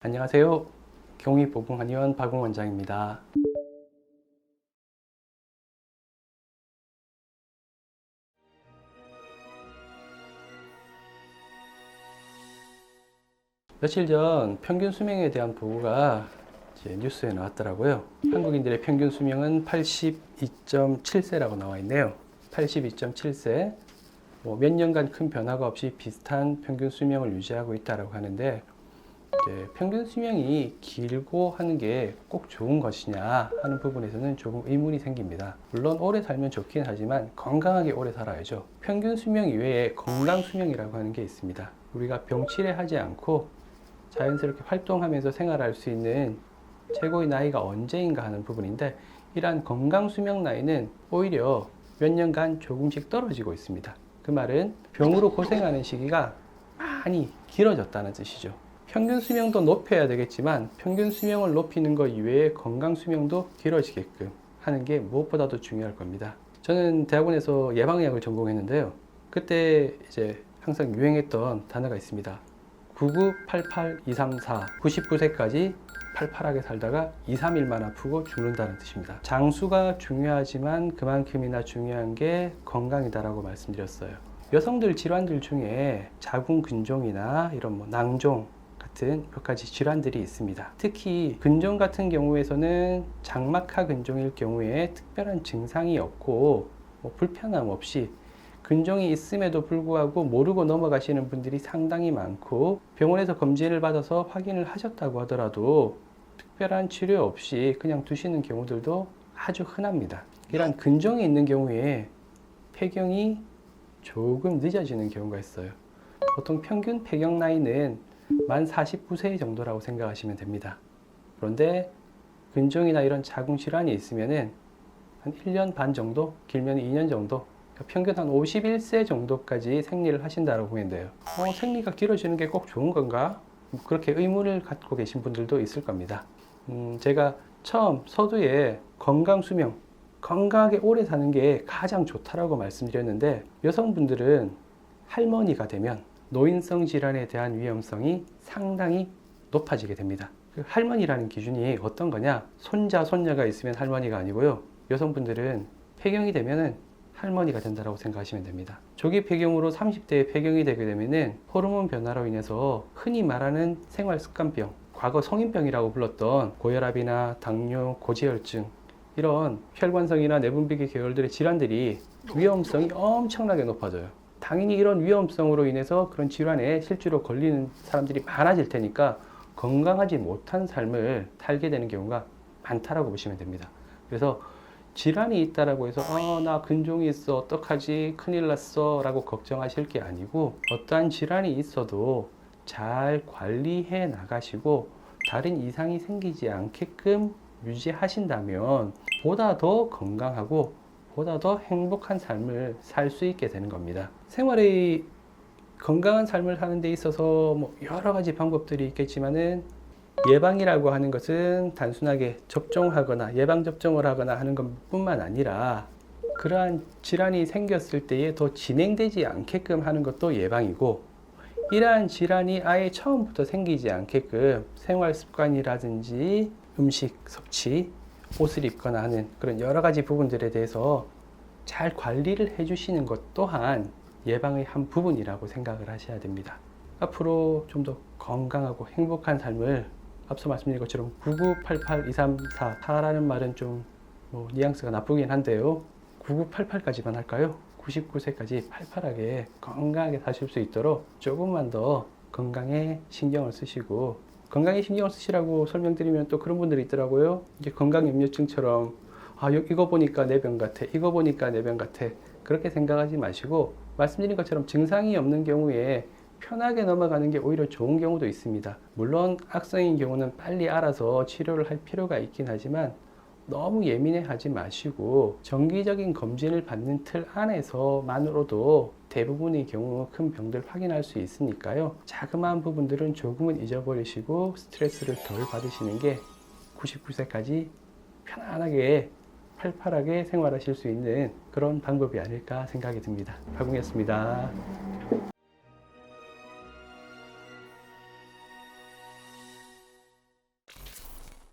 안녕하세요. 경희보건한의원 박웅 원장입니다. 며칠 전 평균 수명에 대한 보고가 이제 뉴스에 나왔더라고요. 한국인들의 평균 수명은 82.7세라고 나와 있네요. 82.7세. 몇 년간 큰 변화가 없이 비슷한 평균 수명을 유지하고 있다고 하는데, 이제 평균 수명이 길고 하는 게 꼭 좋은 것이냐 하는 부분에서는 조금 의문이 생깁니다. 물론 오래 살면 좋긴 하지만 건강하게 오래 살아야죠. 평균 수명 이외에 건강 수명이라고 하는 게 있습니다. 우리가 병치레하지 않고 자연스럽게 활동하면서 생활할 수 있는 최고의 나이가 언제인가 하는 부분인데, 이러한 건강 수명 나이는 오히려 몇 년간 조금씩 떨어지고 있습니다. 그 말은 병으로 고생하는 시기가 많이 길어졌다는 뜻이죠. 평균 수명도 높여야 되겠지만 평균 수명을 높이는 것 이외에 건강 수명도 길어지게끔 하는 게 무엇보다도 중요할 겁니다. 저는 대학원에서 예방의학을 전공했는데요. 그때 이제 항상 유행했던 단어가 있습니다. 9988234, 99세까지 팔팔하게 살다가 2, 3일만 아프고 죽는다는 뜻입니다. 장수가 중요하지만 그만큼이나 중요한 게 건강이다라고 말씀드렸어요. 여성들 질환들 중에 자궁근종이나 이런 낭종 같은 몇 가지 질환들이 있습니다. 특히 근종 같은 경우에서는 장막하 근종일 경우에 특별한 증상이 없고 불편함 없이 근종이 있음에도 불구하고 모르고 넘어가시는 분들이 상당히 많고, 병원에서 검진을 받아서 확인을 하셨다고 하더라도 특별한 치료 없이 그냥 두시는 경우들도 아주 흔합니다. 이런 근종이 있는 경우에 폐경이 조금 늦어지는 경우가 있어요. 보통 평균 폐경 나이는 만 49세 정도라고 생각하시면 됩니다. 그런데 근종이나 이런 자궁질환이 있으면은 한 1년 반 정도, 길면 2년 정도, 평균 한 51세 정도까지 생리를 하신다고 보면 돼요. 생리가 길어지는 게 꼭 좋은 건가? 그렇게 의문을 갖고 계신 분들도 있을 겁니다. 제가 처음 서두에 건강 수명, 건강하게 오래 사는 게 가장 좋다라고 말씀드렸는데, 여성분들은 할머니가 되면 노인성 질환에 대한 위험성이 상당히 높아지게 됩니다. 그 할머니라는 기준이 어떤 거냐? 손자, 손녀가 있으면 할머니가 아니고요. 여성분들은 폐경이 되면은 할머니가 된다고 생각하시면 됩니다. 조기 폐경으로 30대에 폐경이 되게 되면은 호르몬 변화로 인해서 흔히 말하는 생활습관병, 과거 성인병이라고 불렀던 고혈압이나 당뇨, 고지혈증, 이런 혈관성이나 내분비계 계열들의 질환들이 위험성이 엄청나게 높아져요. 당연히 이런 위험성으로 인해서 그런 질환에 실제로 걸리는 사람들이 많아질 테니까 건강하지 못한 삶을 살게 되는 경우가 많다라고 보시면 됩니다. 그래서 질환이 있다라고 해서 나 근종이 있어 어떡하지 큰일 났어 라고 걱정하실 게 아니고, 어떠한 질환이 있어도 잘 관리해 나가시고 다른 이상이 생기지 않게끔 유지하신다면 보다 더 건강하고 보다 더 행복한 삶을 살 수 있게 되는 겁니다. 생활의 건강한 삶을 사는 데 있어서 여러 가지 방법들이 있겠지만은, 예방이라고 하는 것은 단순하게 접종하거나 예방접종을 하거나 하는 것뿐만 아니라 그러한 질환이 생겼을 때에 더 진행되지 않게끔 하는 것도 예방이고, 이러한 질환이 아예 처음부터 생기지 않게끔 생활 습관이라든지 음식 섭취, 옷을 입거나 하는 그런 여러 가지 부분들에 대해서 잘 관리를 해주시는 것 또한 예방의 한 부분이라고 생각을 하셔야 됩니다. 앞으로 좀 더 건강하고 행복한 삶을, 앞서 말씀드린 것처럼 9988234, 4라는 말은 좀 뉘앙스가 나쁘긴 한데요. 9988까지만 할까요? 99세까지 팔팔하게 건강하게 사실 수 있도록 조금만 더 건강에 신경을 쓰시고, 건강에 신경을 쓰시라고 설명드리면 또 그런 분들이 있더라고요. 이제 건강염려증처럼 이거 보니까 내 병 같아, 이거 보니까 내 병 같아, 그렇게 생각하지 마시고 말씀드린 것처럼 증상이 없는 경우에 편하게 넘어가는 게 오히려 좋은 경우도 있습니다. 물론 악성인 경우는 빨리 알아서 치료를 할 필요가 있긴 하지만 너무 예민해 하지 마시고 정기적인 검진을 받는 틀 안에서만으로도 대부분의 경우 큰 병들 확인할 수 있으니까요. 자그마한 부분들은 조금은 잊어버리시고 스트레스를 덜 받으시는 게 99세까지 편안하게 팔팔하게 생활하실 수 있는 그런 방법이 아닐까 생각이 듭니다. 박웅이었습니다.